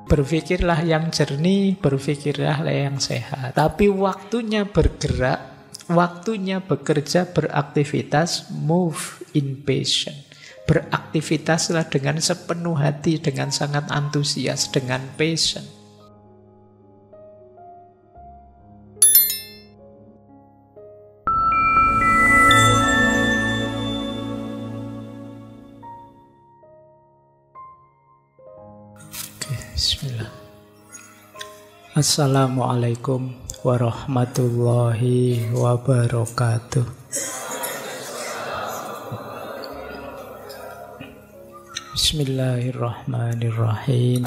Berpikirlah yang jernih, berpikirlah yang sehat. Tapi waktunya bergerak, waktunya bekerja, beraktivitas, move in passion. Beraktivitaslah dengan sepenuh hati, dengan sangat antusias, dengan passion. Bismillah. Assalamualaikum warahmatullahi wabarakatuh. Bismillahirrahmanirrahim.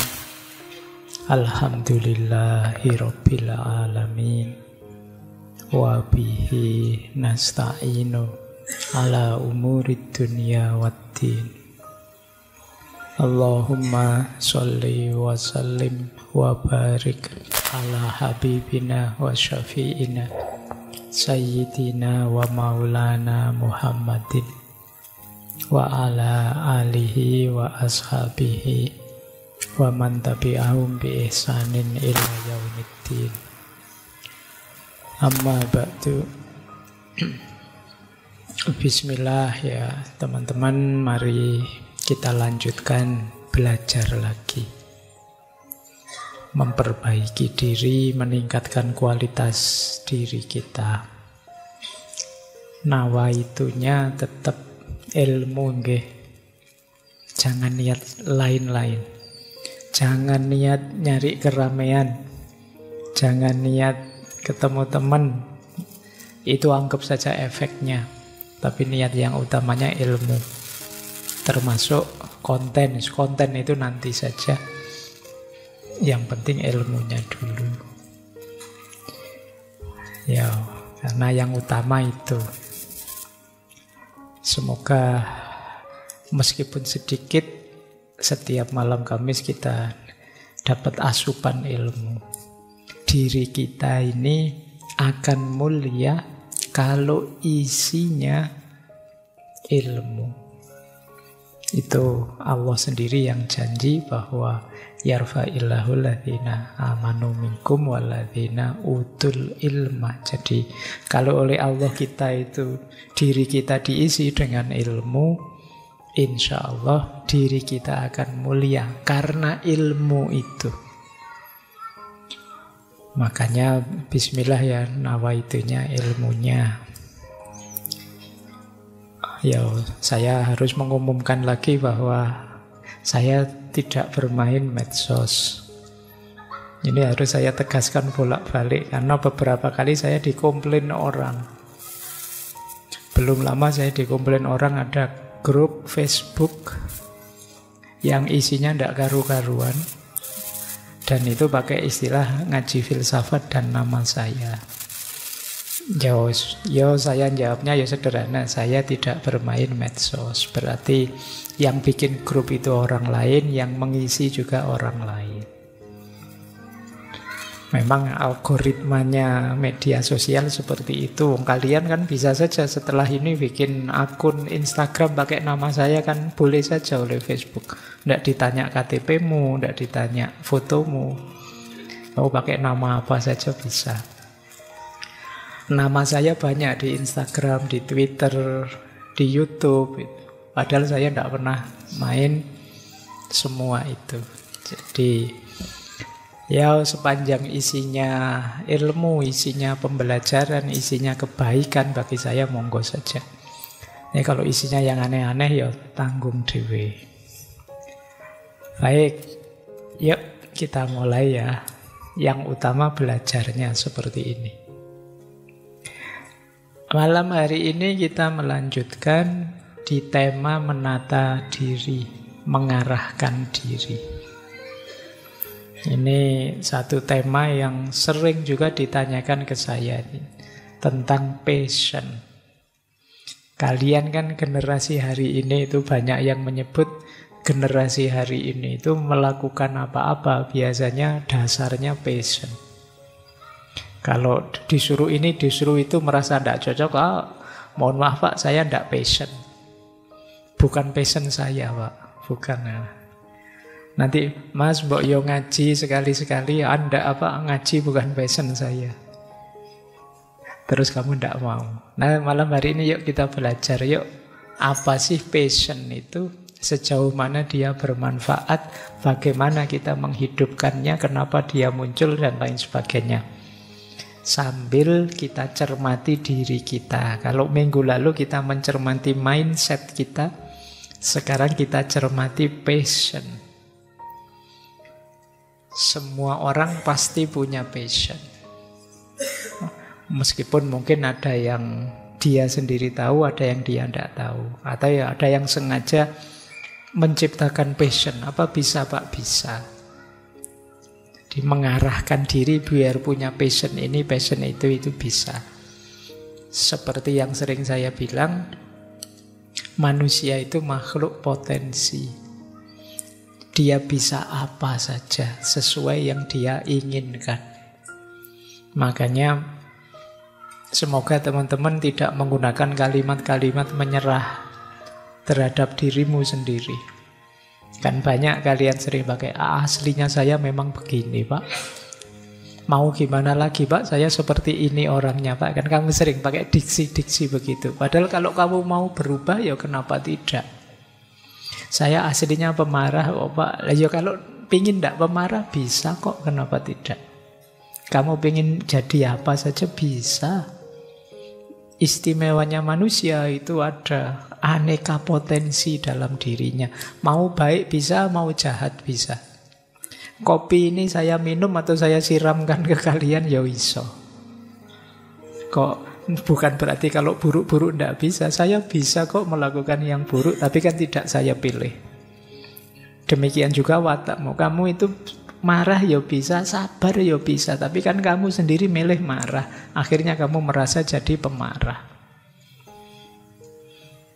Alhamdulillahi rabbil alamin. Wa bihi nasta'inu ala umurid dunya waddin. Allahumma sholli wa sallim wa barik ala habibina wa syafi'ina sayyidina wa maulana Muhammadin wa ala alihi wa ashabihi wa man tabi'ahum bi ihsanin ila yaumiddin. Amma ba'du. Bismillah ya teman-teman, mari kita lanjutkan belajar lagi, memperbaiki diri, meningkatkan kualitas diri kita. Nawaitunya tetap ilmu nggih. Jangan niat lain-lain. Jangan niat nyari keramaian. Jangan niat ketemu teman. Itu anggap saja efeknya. Tapi niat yang utamanya ilmu. Termasuk konten itu nanti saja. Yang penting ilmunya dulu. Ya, karena yang utama itu. Semoga meskipun sedikit, setiap malam Kamis kita dapat asupan ilmu. Diri kita ini akan mulia kalau isinya ilmu. Itu Allah sendiri yang janji bahwa yarfa'illahu alladzina amanu minkum walladzina utul ilma. Jadi kalau oleh Allah kita itu diri kita diisi dengan ilmu, insya Allah diri kita akan mulia karena ilmu itu. Makanya bismillah ya, nawaitunya ilmunya. Ya, saya harus mengumumkan lagi bahwa saya tidak bermain medsos. Ini harus saya tegaskan bolak-balik karena beberapa kali saya dikomplain orang. Belum lama saya dikomplain orang ada grup Facebook yang isinya tidak karu-karuan, dan itu pakai istilah ngaji filsafat dan nama saya. Saya jawabnya sederhana, saya tidak bermain medsos. Berarti yang bikin grup itu orang lain, yang mengisi juga orang lain. Memang algoritmanya media sosial seperti itu. Kalian kan bisa saja setelah ini bikin akun Instagram pakai nama saya, kan boleh saja oleh Facebook. Tidak ditanya KTP-mu, tidak ditanya fotomu. Mau pakai nama apa saja bisa. Nama saya banyak di Instagram, di Twitter, di YouTube. Padahal saya tidak pernah main semua itu. Jadi ya sepanjang isinya ilmu, isinya pembelajaran, isinya kebaikan, bagi saya monggo saja. Ini kalau isinya yang aneh-aneh ya tanggung dewe. Baik, yuk kita mulai ya. Yang utama belajarnya seperti ini. Malam hari ini kita melanjutkan di tema menata diri, mengarahkan diri. Ini satu tema yang sering juga ditanyakan ke saya tentang passion. Kalian kan generasi hari ini itu banyak yang menyebut generasi hari ini itu melakukan apa-apa biasanya dasarnya passion. Kalau disuruh ini, disuruh itu merasa tidak cocok, mohon maaf Pak, saya tidak passion. Bukan passion saya Pak, bukan. Nanti, Mas, mbok yo ngaji sekali-sekali. Anda apa, ngaji bukan passion saya. Terus kamu ndak mau. Nah, malam hari ini yuk kita belajar. Yuk, apa sih passion itu? Sejauh mana dia bermanfaat? Bagaimana kita menghidupkannya? Kenapa dia muncul? Dan lain sebagainya. Sambil kita cermati diri kita. Kalau minggu lalu kita mencermati mindset kita, sekarang kita cermati passion. Semua orang pasti punya passion. Meskipun mungkin ada yang dia sendiri tahu, ada yang dia tidak tahu. Atau ya ada yang sengaja menciptakan passion. Apa bisa, Pak? Bisa. Jadi mengarahkan diri biar punya passion ini, passion itu bisa. Seperti yang sering saya bilang, manusia itu makhluk potensi. Dia bisa apa saja sesuai yang dia inginkan. Makanya semoga teman-teman tidak menggunakan kalimat-kalimat menyerah terhadap dirimu sendiri. Kan banyak kalian sering pakai, aslinya saya memang begini, Pak. Mau gimana lagi, Pak? Saya seperti ini orangnya, Pak. Kan kamu sering pakai diksi-diksi begitu. Padahal kalau kamu mau berubah, ya kenapa tidak? Saya aslinya pemarah, oh Pak. Ya kalau pingin tidak pemarah, bisa kok. Kenapa tidak? Kamu pingin jadi apa saja, bisa. Istimewanya manusia itu ada aneka potensi dalam dirinya. Mau baik bisa, mau jahat bisa. Kopi ini saya minum atau saya siramkan ke kalian, ya iso. Kok bukan berarti kalau buruk-buruk tidak bisa. Saya bisa kok melakukan yang buruk, tapi kan tidak saya pilih. Demikian juga watakmu. Kamu itu marah ya bisa, sabar ya bisa, tapi kan kamu sendiri milih marah. Akhirnya kamu merasa jadi pemarah.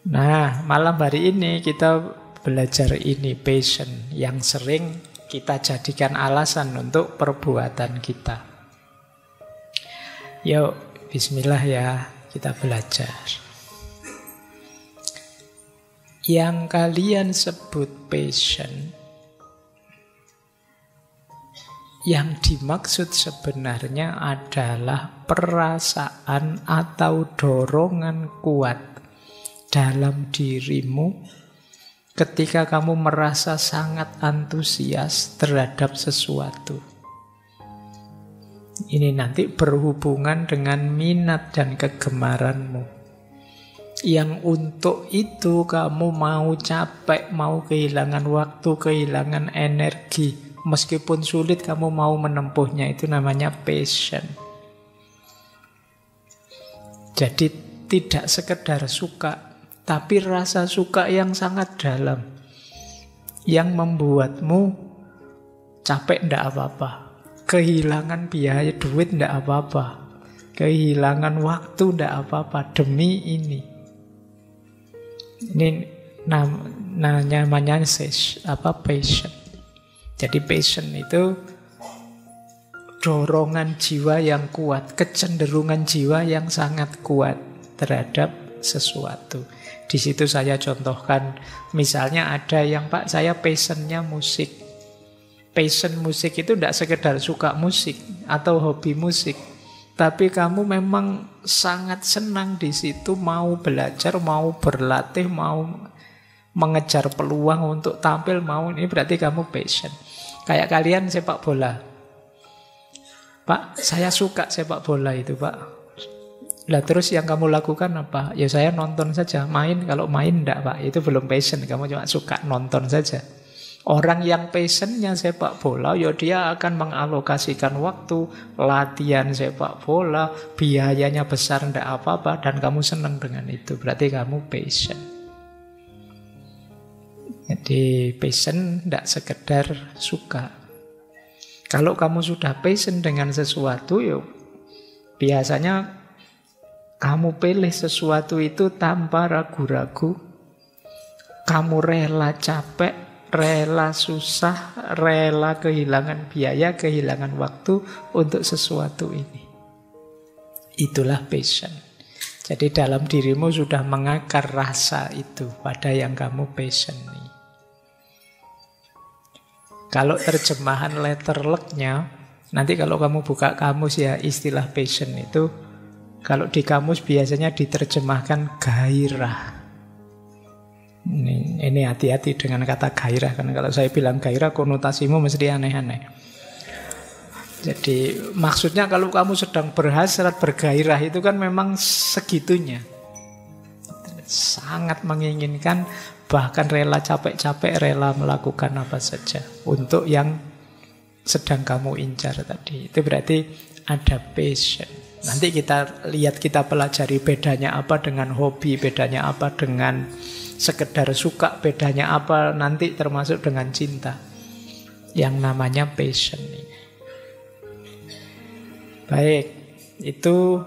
Nah, malam hari ini kita belajar ini, passion, yang sering kita jadikan alasan untuk perbuatan kita. Yuk, bismillah ya, kita belajar. Yang kalian sebut passion, yang dimaksud sebenarnya adalah perasaan atau dorongan kuat dalam dirimu ketika kamu merasa sangat antusias terhadap sesuatu. Ini nanti berhubungan dengan minat dan kegemaranmu. Yang untuk itu kamu mau capek, mau kehilangan waktu, kehilangan energi. Meskipun sulit kamu mau menempuhnya, itu namanya passion. Jadi tidak sekedar suka, tapi rasa suka yang sangat dalam. Yang membuatmu capek tidak apa-apa. Kehilangan biaya duit tidak apa-apa. Kehilangan waktu tidak apa-apa demi ini. Ini namanya passion. Jadi passion itu dorongan jiwa yang kuat, kecenderungan jiwa yang sangat kuat terhadap sesuatu. Di situ saya contohkan, misalnya ada yang, Pak, saya passionnya musik. Passion musik itu tidak sekedar suka musik atau hobi musik, tapi kamu memang sangat senang di situ, mau belajar, mau berlatih, mau mengejar peluang untuk tampil, mau, ini berarti kamu passion. Kayak kalian sepak bola, Pak, saya suka sepak bola itu, Pak. Lah terus yang kamu lakukan apa? Ya saya nonton saja, main. Kalau main enggak, Pak, itu belum passion, kamu cuma suka nonton saja. Orang yang passionnya sepak bola, ya dia akan mengalokasikan waktu, latihan sepak bola, biayanya besar, enggak apa-apa, dan kamu senang dengan itu. Berarti kamu passion. Jadi passion enggak sekedar suka. Kalau kamu sudah passion dengan sesuatu, ya biasanya kamu pilih sesuatu itu tanpa ragu-ragu. Kamu rela capek, rela susah, rela kehilangan biaya, kehilangan waktu untuk sesuatu ini. Itulah passion. Jadi dalam dirimu sudah mengakar rasa itu pada yang kamu passion ini. Kalau terjemahan letterluck-nya, nanti kalau kamu buka kamus ya, istilah passion itu, kalau di kamus biasanya diterjemahkan gairah. Ini hati-hati dengan kata gairah, karena kalau saya bilang gairah konotasimu mesti aneh-aneh. Jadi maksudnya kalau kamu sedang berhasrat, bergairah itu kan memang segitunya. Sangat menginginkan, bahkan rela capek-capek, rela melakukan apa saja untuk yang sedang kamu incar tadi. Itu berarti ada passion. Nanti kita lihat, kita pelajari bedanya apa dengan hobi, bedanya apa dengan sekedar suka, bedanya apa nanti termasuk dengan cinta. Yang namanya passion ini. Baik, itu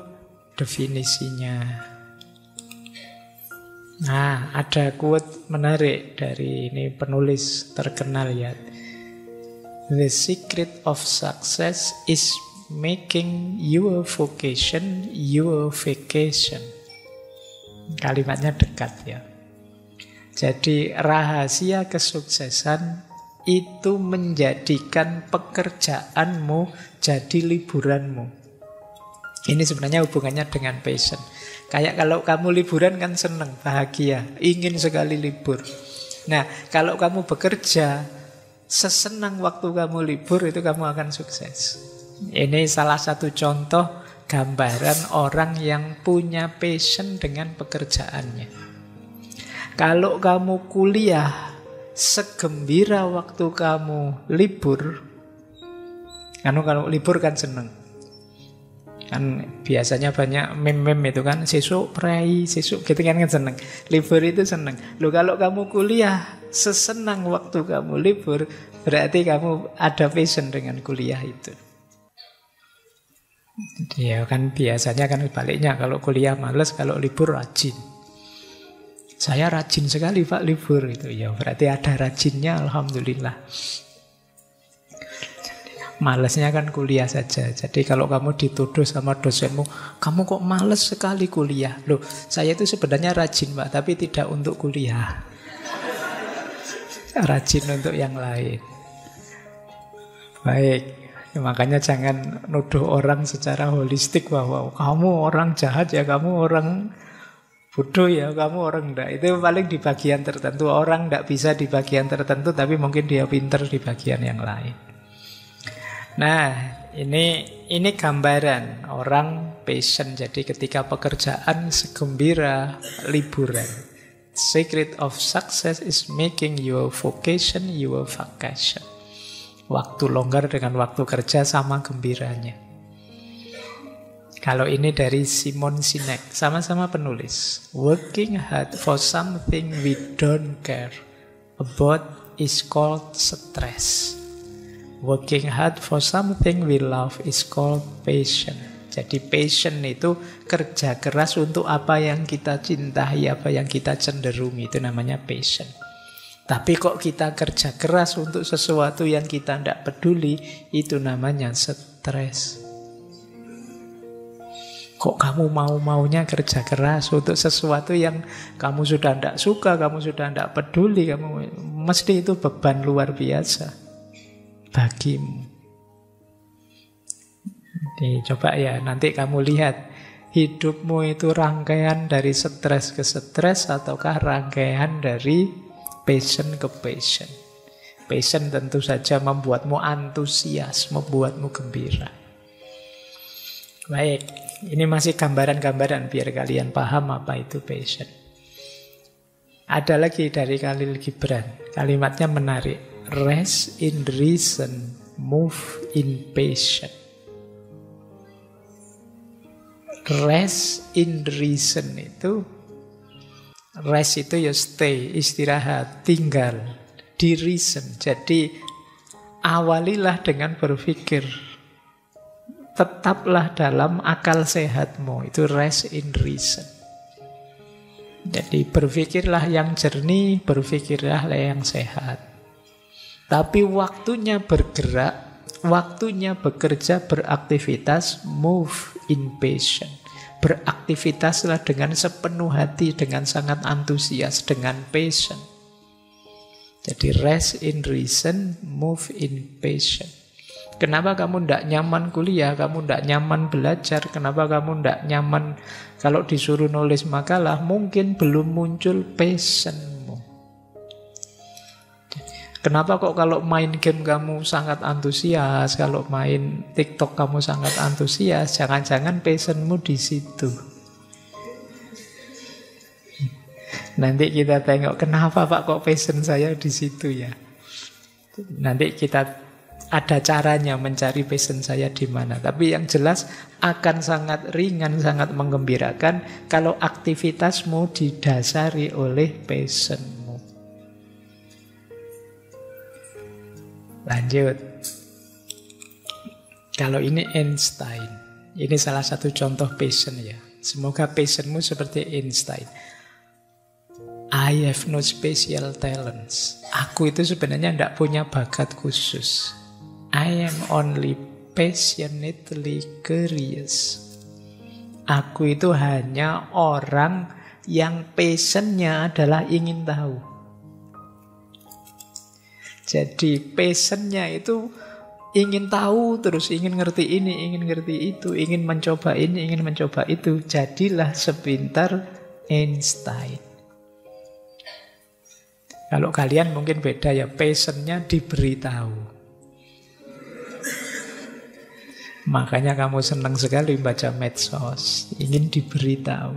definisinya. Nah, ada quote menarik dari ini penulis terkenal ya. The secret of success is making your vocation your vacation. Kalimatnya dekat ya. Jadi rahasia kesuksesan itu menjadikan pekerjaanmu jadi liburanmu. Ini sebenarnya hubungannya dengan passion. Kayak kalau kamu liburan kan senang, bahagia, ingin sekali libur. Nah, kalau kamu bekerja, sesenang waktu kamu libur itu kamu akan sukses. Ini salah satu contoh gambaran orang yang punya passion dengan pekerjaannya. Kalau kamu kuliah, segembira waktu kamu libur, kalau libur kan senang. Kan biasanya banyak meme-meme itu kan, sesuk prai, sesuk gitu kan seneng. Libur itu seneng. Loh kalau kamu kuliah, sesenang waktu kamu libur, berarti kamu ada passion dengan kuliah itu. Ya kan biasanya kan baliknya, kalau kuliah males, kalau libur rajin. Saya rajin sekali Pak libur itu. Ya berarti ada rajinnya, alhamdulillah. Malesnya kan kuliah saja. Jadi kalau kamu dituduh sama dosenmu, kamu kok males sekali kuliah. Loh, saya itu sebenarnya rajin Pak, tapi tidak untuk kuliah. Rajin untuk yang lain. Baik, makanya jangan nuduh orang secara holistik bahwa kamu orang jahat ya, kamu orang bodoh ya, kamu orang enggak. Itu paling di bagian tertentu. Orang enggak bisa di bagian tertentu, tapi mungkin dia pinter di bagian yang lain. Nah, ini gambaran orang passion. Jadi ketika pekerjaan segembira liburan. Secret of success is making your vocation your vacation. Waktu longgar dengan waktu kerja sama gembiranya. Kalau ini dari Simon Sinek, sama-sama penulis. Working hard for something we don't care about is called stress. Working hard for something we love is called passion. Jadi passion itu kerja keras untuk apa yang kita cintai, apa yang kita cenderungi, itu namanya passion. Tapi kok kita kerja keras untuk sesuatu yang kita tidak peduli, itu namanya stres. Kok kamu mau-maunya kerja keras untuk sesuatu yang kamu sudah tidak suka, kamu sudah tidak peduli, kamu mesti itu beban luar biasa bagimu. Coba ya, nanti kamu lihat hidupmu itu rangkaian dari stres ke stres ataukah rangkaian dari passion ke passion. Passion tentu saja membuatmu antusias, membuatmu gembira. Baik, ini masih gambaran-gambaran biar kalian paham apa itu passion. Ada lagi dari Khalil Gibran, kalimatnya menarik. Rest in reason, move in passion. Rest in reason itu, rest itu ya stay, istirahat, tinggal di reason. Jadi awalilah dengan berpikir, tetaplah dalam akal sehatmu, itu rest in reason. Jadi berpikirlah yang jernih, berpikirlah yang sehat. Tapi waktunya bergerak, waktunya bekerja, beraktivitas, move in passion. Beraktivitaslah dengan sepenuh hati, dengan sangat antusias, dengan passion. Jadi rest in reason, move in passion. Kenapa kamu tidak nyaman kuliah, kamu tidak nyaman belajar, kenapa kamu tidak nyaman kalau disuruh nulis makalah, mungkin belum muncul passionmu. Kenapa kok kalau main game kamu sangat antusias, kalau main TikTok kamu sangat antusias, jangan-jangan passionmu di situ. Nanti kita tengok kenapa Pak kok passion saya di situ ya. Nanti kita ada caranya mencari passion saya di mana. Tapi yang jelas akan sangat ringan, sangat menggembirakan kalau aktivitasmu didasari oleh passionmu. Lanjut. Kalau ini Einstein. Ini salah satu contoh passion ya. Semoga passionmu seperti Einstein. I have no special talents. Aku itu sebenarnya tidak punya bakat khusus. I am only passionately curious. Aku itu hanya orang yang passionnya adalah ingin tahu. Jadi passionnya itu ingin tahu terus, ingin ngerti ini, ingin ngerti itu, ingin mencoba ini, ingin mencoba itu. Jadilah sepintar Einstein. Kalau kalian mungkin beda ya, passionnya diberitahu. Makanya kamu senang sekali baca medsos, ingin diberitahu.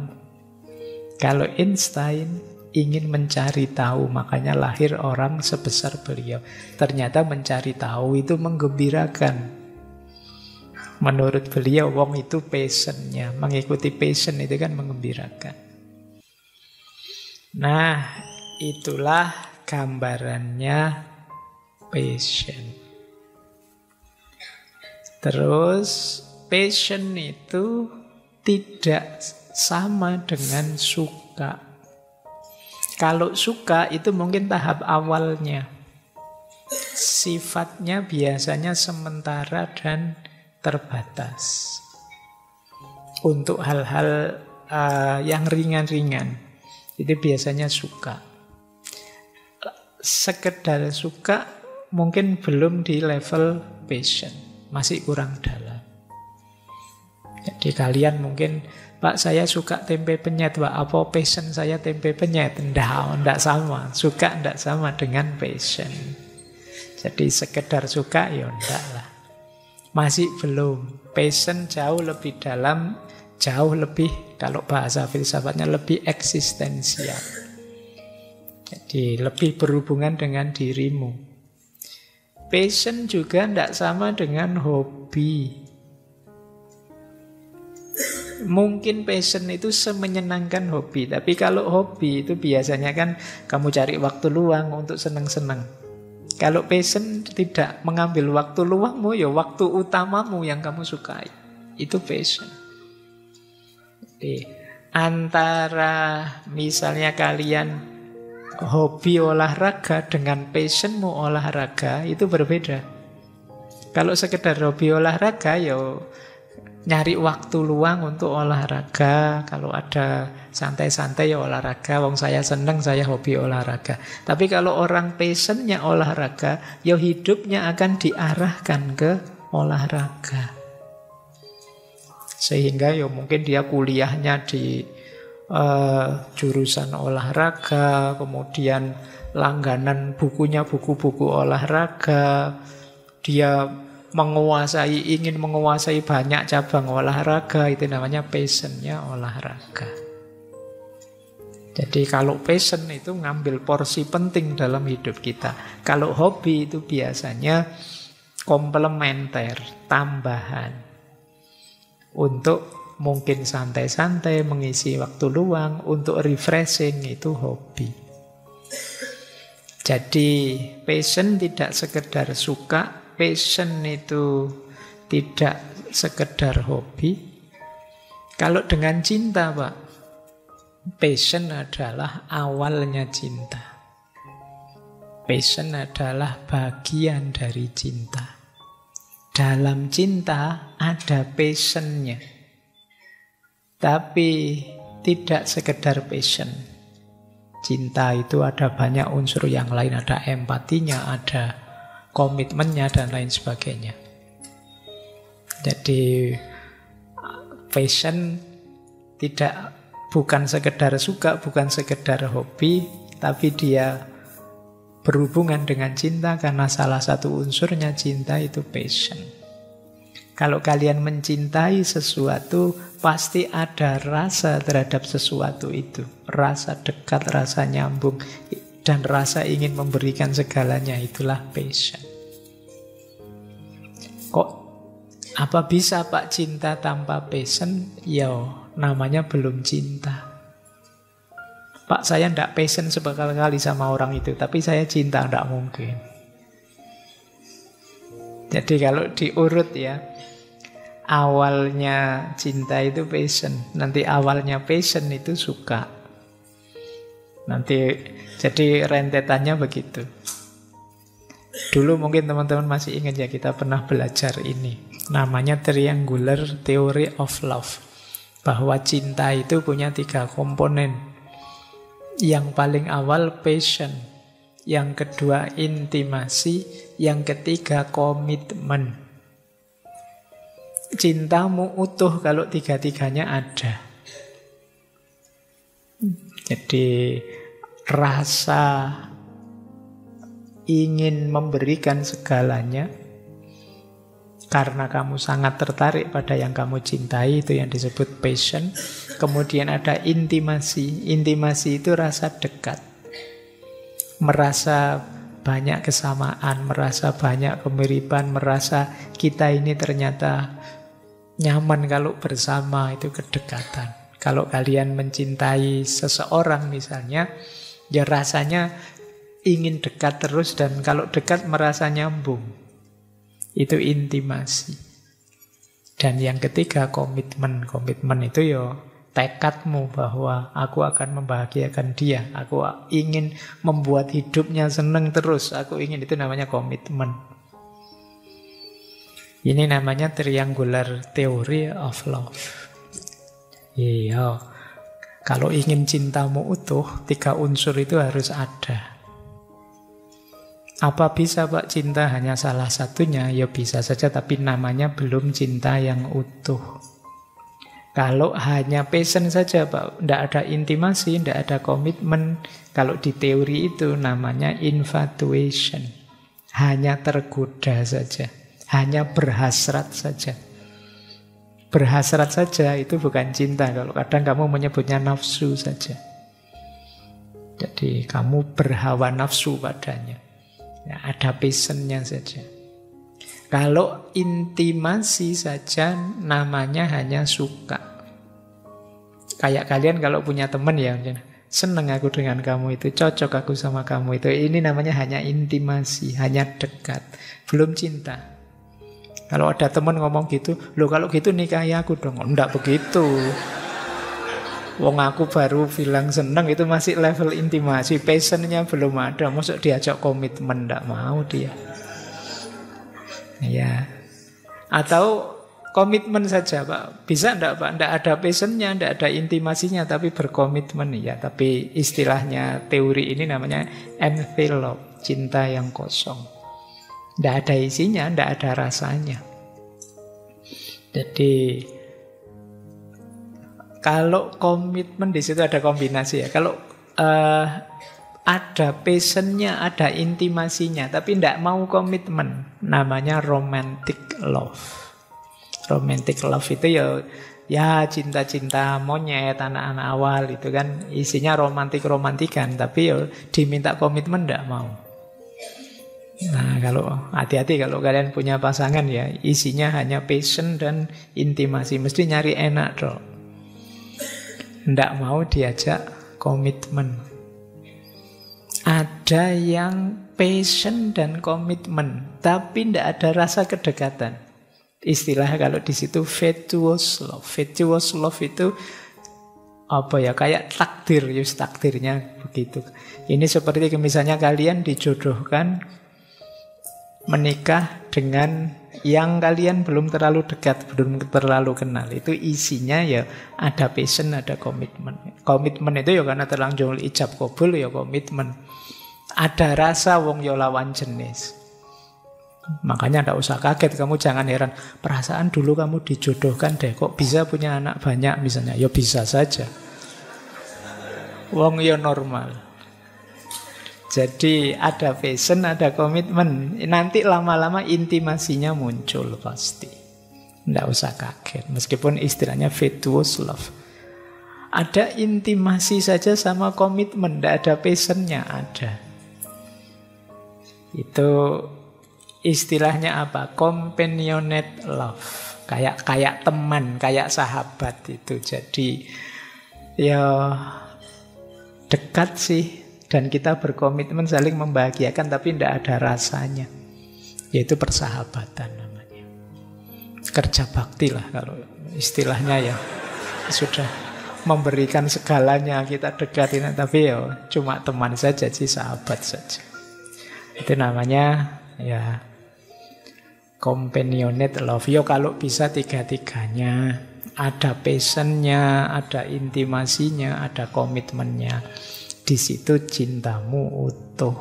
Kalau Einstein ingin mencari tahu, makanya lahir orang sebesar beliau. Ternyata mencari tahu itu menggembirakan. Menurut beliau, wong itu passionnya, mengikuti passion itu kan menggembirakan. Nah, itulah gambarannya passion. Terus passion itu tidak sama dengan suka. Kalau suka itu mungkin tahap awalnya. Sifatnya biasanya sementara dan terbatas. Untuk hal-hal yang ringan-ringan, itu biasanya suka. Sekedar suka mungkin belum di level passion. Masih kurang dalam. Jadi kalian mungkin, Pak saya suka tempe penyet, Pak apa passion saya tempe penyet? Tidak sama. Suka tidak sama dengan passion. Jadi sekedar suka ya enggak lah. Masih belum. Passion jauh lebih dalam, jauh lebih, kalau bahasa filsafatnya lebih eksistensial. Jadi lebih berhubungan dengan dirimu. Passion juga tidak sama dengan hobi. Mungkin passion itu semenyenangkan hobi. Tapi kalau hobi itu biasanya kan kamu cari waktu luang untuk senang-senang. Kalau passion tidak mengambil waktu luangmu, ya waktu utamamu yang kamu sukai. Itu passion. Jadi, antara misalnya kalian hobi olahraga dengan passionmu olahraga itu berbeda. Kalau sekedar hobi olahraga ya nyari waktu luang untuk olahraga. Kalau ada santai-santai ya olahraga. Wong saya seneng, saya hobi olahraga. Tapi kalau orang passionnya olahraga, ya hidupnya akan diarahkan ke olahraga. Sehingga ya mungkin dia kuliahnya di jurusan olahraga, kemudian langganan bukunya buku-buku olahraga, dia ingin menguasai banyak cabang olahraga, itu namanya passionnya olahraga. Jadi kalau passion itu ngambil porsi penting dalam hidup kita. Kalau hobi itu biasanya komplementer, tambahan untuk mungkin santai-santai, mengisi waktu luang, untuk refreshing, itu hobi. Jadi passion tidak sekedar suka, passion itu tidak sekedar hobi. Kalau dengan cinta, Pak, passion adalah awalnya cinta. Passion adalah bagian dari cinta. Dalam cinta ada passionnya. Tapi tidak sekedar passion. Cinta itu ada banyak unsur yang lain, ada empatinya, ada komitmennya, dan lain sebagainya. Jadi passion bukan sekedar suka, bukan sekedar hobi, tapi dia berhubungan dengan cinta karena salah satu unsurnya cinta itu passion. Kalau kalian mencintai sesuatu, pasti ada rasa terhadap sesuatu itu. Rasa dekat, rasa nyambung, dan rasa ingin memberikan segalanya, itulah passion. Kok apa bisa Pak cinta tanpa passion? Ya, namanya belum cinta. Pak, saya tidak passion sekali sama orang itu, tapi saya cinta, tidak mungkin. Jadi kalau diurut ya, awalnya cinta itu passion, nanti awalnya passion itu suka. Nanti jadi rentetannya begitu. Dulu mungkin teman-teman masih ingat ya, kita pernah belajar ini. Namanya Triangular Theory of Love. Bahwa cinta itu punya 3 komponen. Yang paling awal passion, yang kedua intimasi, yang ketiga komitmen. Cintamu utuh kalau 3-tiganya ada. Jadi rasa ingin memberikan segalanya karena kamu sangat tertarik pada yang kamu cintai, itu yang disebut passion. Kemudian ada intimasi. Intimasi itu rasa dekat, merasa banyak kesamaan, merasa banyak kemiripan, merasa kita ini ternyata nyaman kalau bersama, itu kedekatan. Kalau kalian mencintai seseorang misalnya, ya rasanya ingin dekat terus, dan kalau dekat merasa nyambung. Itu intimasi. Dan yang ketiga komitmen. Komitmen itu ya tekadmu bahwa aku akan membahagiakan dia, aku ingin membuat hidupnya senang terus, aku ingin, itu namanya komitmen. Ini namanya Triangular Theory of Love. Iya, kalau ingin cintamu utuh, 3 unsur itu harus ada. Apa bisa Pak cinta hanya salah satunya? Ya bisa saja, tapi namanya belum cinta yang utuh. Kalau hanya passion saja Pak, tidak ada intimasi, tidak ada komitmen, kalau di teori itu namanya infatuation. Hanya tergoda saja, hanya berhasrat saja. Berhasrat saja itu bukan cinta. Kalau kadang kamu menyebutnya nafsu saja. Jadi kamu berhawa nafsu padanya. Ya, ada passionnya saja. Kalau intimasi saja namanya hanya suka. Kayak kalian kalau punya teman ya, seneng aku dengan kamu itu, cocok aku sama kamu itu. Ini namanya hanya intimasi, hanya dekat, belum cinta. Kalau ada teman ngomong gitu, loh kalau gitu nikahi aku dong. Enggak begitu. Wong aku baru bilang seneng, itu masih level intimasi, passionnya belum ada. Maksud diajak komitmen, enggak mau dia. Ya. Atau komitmen saja Pak. Bisa enggak Pak? Enggak ada passionnya, enggak ada intimasinya, tapi berkomitmen. Ya, tapi istilahnya teori ini namanya empty love, cinta yang kosong. Enggak ada isinya, enggak ada rasanya. Jadi kalau komitmen di situ ada kombinasi ya. Kalau ada passionnya, ada intimasinya, tapi tidak mau komitmen, namanya romantic love. Romantic love itu ya cinta-cinta monyet, anak-anak awal itu kan isinya romantikan, tapi ya diminta komitmen tidak mau. Nah, kalau hati-hati kalau kalian punya pasangan ya, isinya hanya passion dan intimasi, mesti nyari enak dong. Tidak mau diajak komitmen. Ada yang passion dan komitmen, tapi tidak ada rasa kedekatan. Istilah kalau di situ fatuous love. Fatuous love itu apa ya? Kayak takdir, takdirnya begitu. Ini seperti misalnya kalian dijodohkan menikah dengan yang kalian belum terlalu dekat, belum terlalu kenal. Itu isinya ya ada passion, ada komitmen. Komitmen itu ya karena terlanjur ijab kabul ya komitmen. Ada rasa wong ya lawan jenis. Makanya tidak usah kaget, kamu jangan heran. Perasaan dulu kamu dijodohkan deh, kok bisa punya anak banyak misalnya. Ya bisa saja. Wong ya normal. Jadi ada passion, ada komitmen. Nanti lama-lama intimasinya muncul pasti. Tidak usah kaget. Meskipun istilahnya virtuous love. Ada intimasi saja sama komitmen, tidak ada passionnya, ada. Itu istilahnya apa? Companionate love. Kayak teman, kayak sahabat itu. Jadi ya dekat sih. Dan kita berkomitmen saling membahagiakan tapi tidak ada rasanya. Yaitu persahabatan namanya. Kerja bakti lah kalau istilahnya ya. Sudah memberikan segalanya kita dekatin. Tapi ya cuma teman saja sih, sahabat saja. Itu namanya ya companionate love. Yo kalau bisa tiga-tiganya. Ada passionnya, ada intimasinya, ada komitmennya. Di situ cintamu utuh.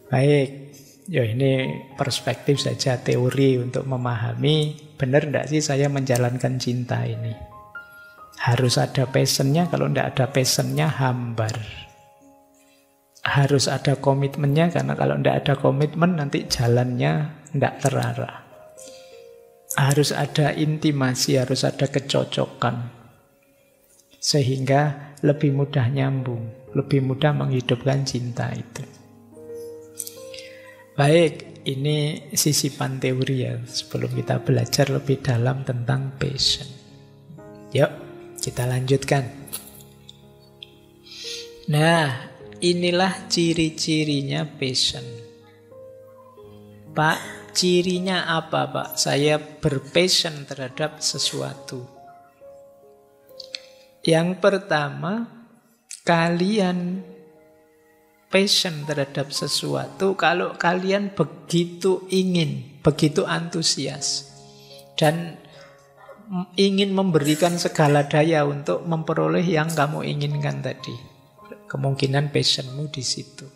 Baik, ya ini perspektif saja, teori untuk memahami benar tidak sih saya menjalankan cinta ini. Harus ada passionnya, kalau tidak ada passionnya hambar. Harus ada komitmennya, karena kalau tidak ada komitmen nanti jalannya tidak terarah. Harus ada intimasi, harus ada kecocokan. Sehingga lebih mudah nyambung, lebih mudah menghidupkan cinta itu. Baik, ini sisipan teori ya, sebelum kita belajar lebih dalam tentang passion. Yuk, kita lanjutkan. Nah, inilah ciri-cirinya passion. Pak, cirinya apa Pak? Saya berpassion terhadap sesuatu. Yang pertama, kalian passion terhadap sesuatu kalau kalian begitu ingin, begitu antusias, dan ingin memberikan segala daya untuk memperoleh yang kamu inginkan tadi. Kemungkinan passionmu di situ.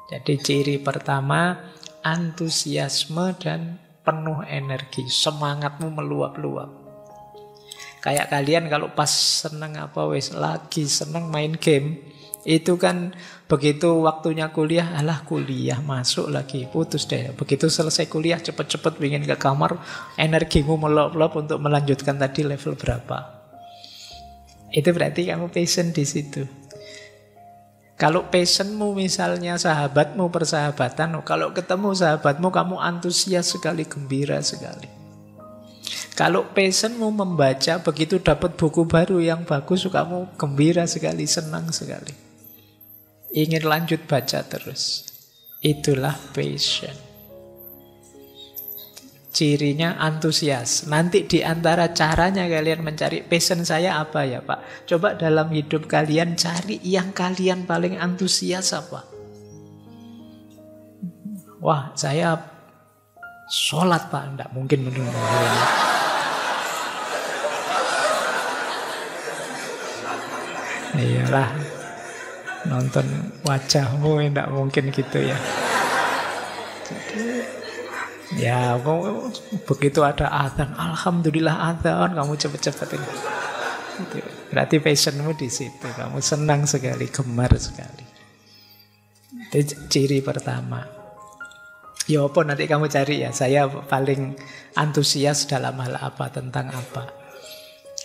Jadi ciri pertama, antusiasme dan penuh energi, semangatmu meluap-luap. Kayak kalian kalau pas seneng lagi seneng main game, itu kan begitu waktunya kuliah, alah kuliah masuk lagi, putus deh. Begitu selesai kuliah cepet-cepet ingin ke kamar, energimu meluap-luap untuk melanjutkan tadi level berapa. Itu berarti kamu passion di situ. Kalau passionmu misalnya sahabatmu, persahabatan, kalau ketemu sahabatmu kamu antusias sekali, gembira sekali. Kalau passionmu membaca, begitu dapat buku baru yang bagus, kamu gembira sekali, senang sekali. Ingin lanjut baca terus. Itulah passion. Cirinya antusias. Nanti di antara caranya kalian mencari passion saya apa ya Pak? Coba dalam hidup kalian cari yang kalian paling antusias apa? Wah, saya sholat Pak. Tidak mungkin menurut. Iyalah, nonton wajahmu tidak mungkin gitu ya. Jadi, ya begitu ada adzan, alhamdulillah adzan, kamu cepet-cepet ini. Berarti passionmu di situ, kamu senang sekali, gemar sekali. Itu ciri pertama. Ya apa nanti kamu cari ya, saya paling antusias dalam hal apa, tentang apa.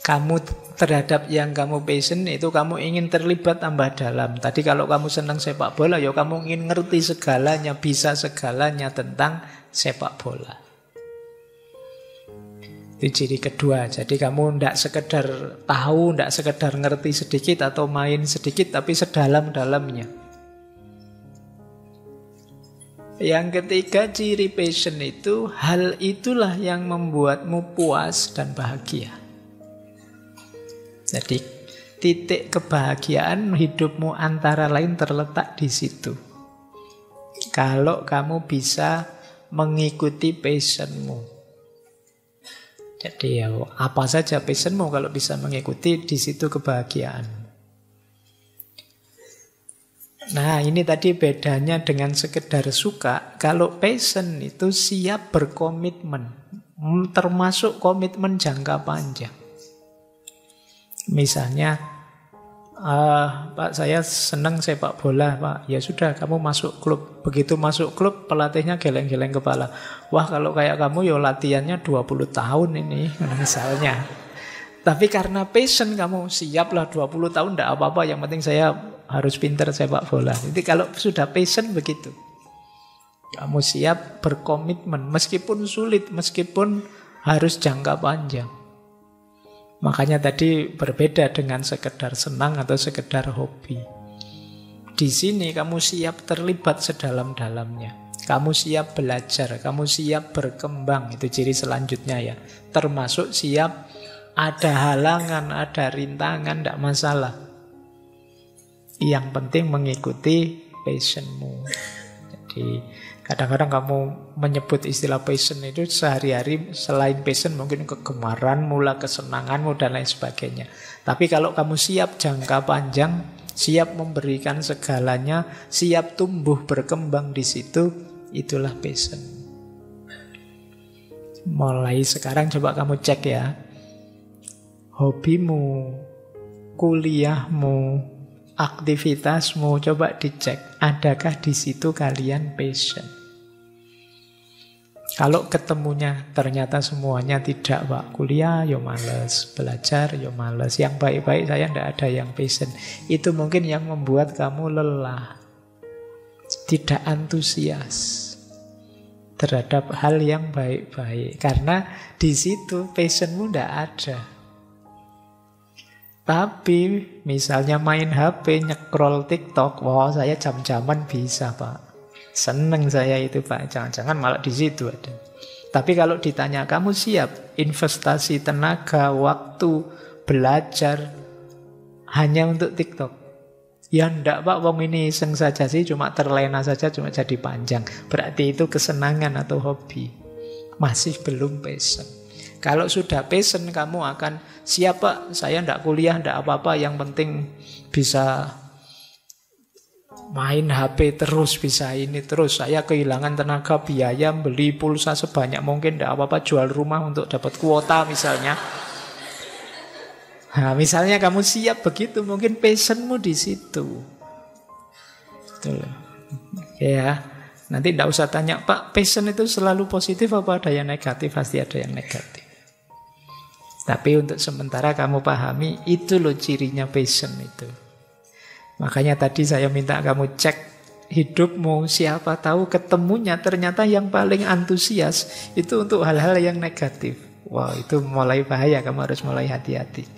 Kamu terhadap yang kamu passion itu kamu ingin terlibat tambah dalam. Tadi kalau kamu senang sepak bola, ya kamu ingin ngerti segalanya, bisa segalanya tentang sepak bola. Itu ciri kedua. Jadi kamu tidak sekedar tahu, tidak sekedar ngerti sedikit atau main sedikit, tapi sedalam-dalamnya. Yang ketiga, ciri passion itu, hal itulah yang membuatmu puas dan bahagia. Jadi titik kebahagiaan hidupmu antara lain terletak di situ. kalau kamu bisa mengikuti passionmu. Jadi ya apa saja passionmu, kalau bisa mengikuti, di situ kebahagiaan. Nah, ini tadi bedanya dengan sekedar suka. Kalau passion itu siap berkomitmen, termasuk komitmen jangka panjang. Misalnya, Pak, saya senang sepak bola, Pak. Ya sudah, kamu masuk klub. Begitu masuk klub, pelatihnya geleng-geleng kepala. Wah, kalau kayak kamu ya latihannya 20 tahun ini, misalnya. Tapi karena passion kamu, siaplah 20 tahun, tidak apa-apa. Yang penting saya harus pintar sepak bola. Jadi kalau sudah passion begitu. Kamu siap berkomitmen, meskipun sulit, meskipun harus jangka panjang. Makanya tadi berbeda dengan sekedar senang atau sekedar hobi. Di sini kamu siap terlibat sedalam-dalamnya. Kamu siap belajar, kamu siap berkembang. Itu ciri selanjutnya ya. Termasuk siap ada halangan, ada rintangan, tidak masalah. Yang penting mengikuti passionmu. Jadi kadang-kadang kamu menyebut istilah passion itu sehari-hari, selain passion mungkin kegemaran, mula kesenanganmu dan lain sebagainya. Tapi kalau kamu siap jangka panjang, siap memberikan segalanya, siap tumbuh berkembang di situ, itulah passion. Mulai sekarang coba kamu cek ya. Hobimu, kuliahmu, aktivitasmu, coba dicek. Adakah di situ kalian passion? Kalau ketemunya ternyata semuanya tidak, Pak. Kuliah yo males, belajar yo males. Yang baik-baik saya tidak ada yang passion. Itu mungkin yang membuat kamu lelah. Tidak antusias terhadap hal yang baik-baik. Karena di situ passionmu tidak ada. Tapi misalnya main HP, nyekrol TikTok, wah saya jam-jaman bisa, Pak. Seneng saya itu, Pak. Jangan-jangan malah di situ ada. Tapi kalau ditanya, kamu siap investasi tenaga, waktu, belajar hanya untuk TikTok? Ya enggak, Pak, wong ini iseng saja sih, cuma terlena saja, cuma jadi panjang. Berarti itu kesenangan atau hobi. Masih belum passion. Kalau sudah passion, kamu akan siap, Pak, saya enggak kuliah, enggak apa-apa, yang penting bisa main HP terus, bisa ini terus. Saya kehilangan tenaga, biaya, beli pulsa sebanyak mungkin, enggak apa-apa, jual rumah untuk dapat kuota misalnya. Nah, misalnya kamu siap begitu, mungkin passionmu di situ. Betul. Ya, nanti enggak usah tanya, Pak, passion itu selalu positif apa ada yang negatif? Pasti ada yang negatif. Tapi untuk sementara kamu pahami, itu loh cirinya passion itu. Makanya tadi saya minta kamu cek hidupmu, siapa tahu ketemunya ternyata yang paling antusias itu untuk hal-hal yang negatif. Wah, itu mulai bahaya, kamu harus mulai hati-hati.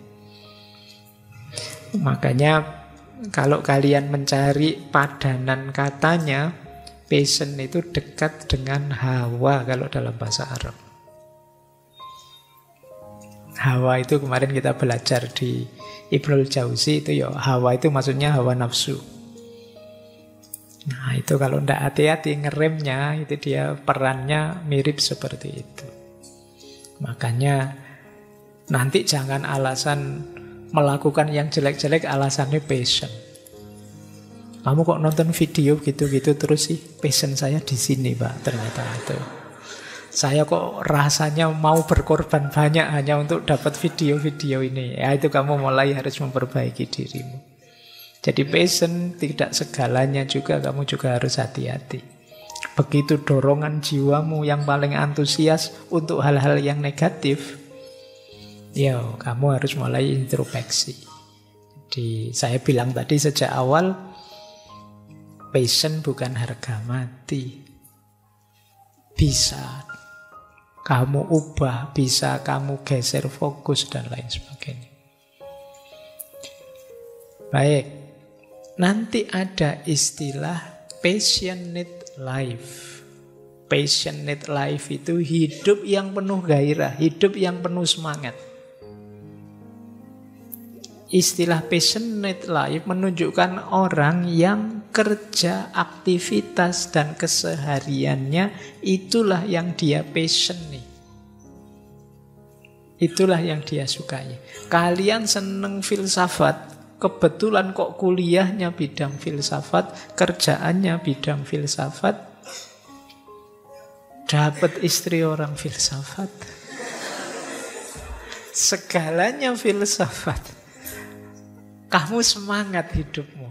Makanya kalau kalian mencari padanan katanya, passion itu dekat dengan hawa kalau dalam bahasa Arab. Hawa itu kemarin kita belajar di Ibnul Jauzi itu ya, hawa itu maksudnya hawa nafsu. Nah itu kalau tidak hati-hati ngeremnya, itu dia perannya mirip seperti itu. Makanya nanti jangan alasan melakukan yang jelek-jelek alasannya passion. Kamu kok nonton video gitu-gitu terus sih? Passion saya di sini, Pak, ternyata itu. Saya kok rasanya mau berkorban banyak hanya untuk dapat video-video ini. Ya itu kamu mulai harus memperbaiki dirimu. Jadi passion tidak segalanya juga, kamu juga harus hati-hati. Begitu dorongan jiwamu yang paling antusias untuk hal-hal yang negatif, ya kamu harus mulai introspeksi. Jadi saya bilang tadi sejak awal, passion bukan harga mati. Bisa kamu ubah, bisa kamu geser fokus dan lain sebagainya. Baik, nanti ada istilah passionate life. Passionate life itu hidup yang penuh gairah, hidup yang penuh semangat. Istilah passionate life menunjukkan orang yang kerja, aktivitas, dan kesehariannya, itulah yang dia passion nih. Itulah yang dia sukai. Kalian seneng filsafat, kebetulan kok kuliahnya bidang filsafat, kerjaannya bidang filsafat, dapat istri orang filsafat, segalanya filsafat. Kamu semangat hidupmu,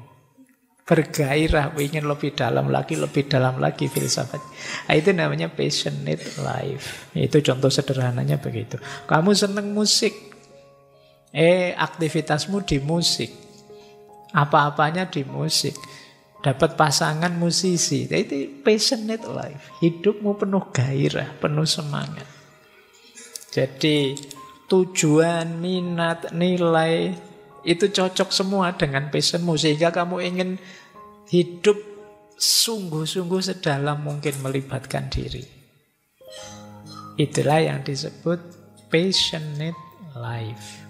bergairah, ingin lebih dalam lagi filsafat. Itu namanya passionate life. Itu contoh sederhananya begitu. Kamu seneng musik, aktivitasmu di musik, apa-apanya di musik, dapat pasangan musisi. Itu passionate life. Hidupmu penuh gairah, penuh semangat. Jadi tujuan, minat, nilai itu cocok semua dengan passionmu, sehingga kamu ingin hidup sungguh-sungguh sedalam mungkin melibatkan diri. Itulah yang disebut passionate life.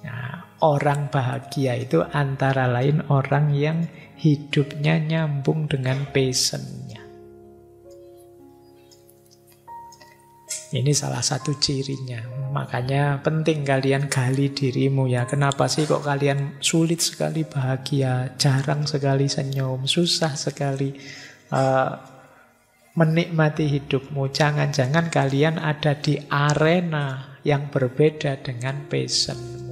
Nah, orang bahagia itu antara lain orang yang hidupnya nyambung dengan passionnya. Ini salah satu cirinya. Makanya penting kalian gali dirimu ya. Kenapa sih kok kalian sulit sekali bahagia, jarang sekali senyum, susah sekali menikmati hidupmu? Jangan-jangan kalian ada di arena yang berbeda dengan passionmu.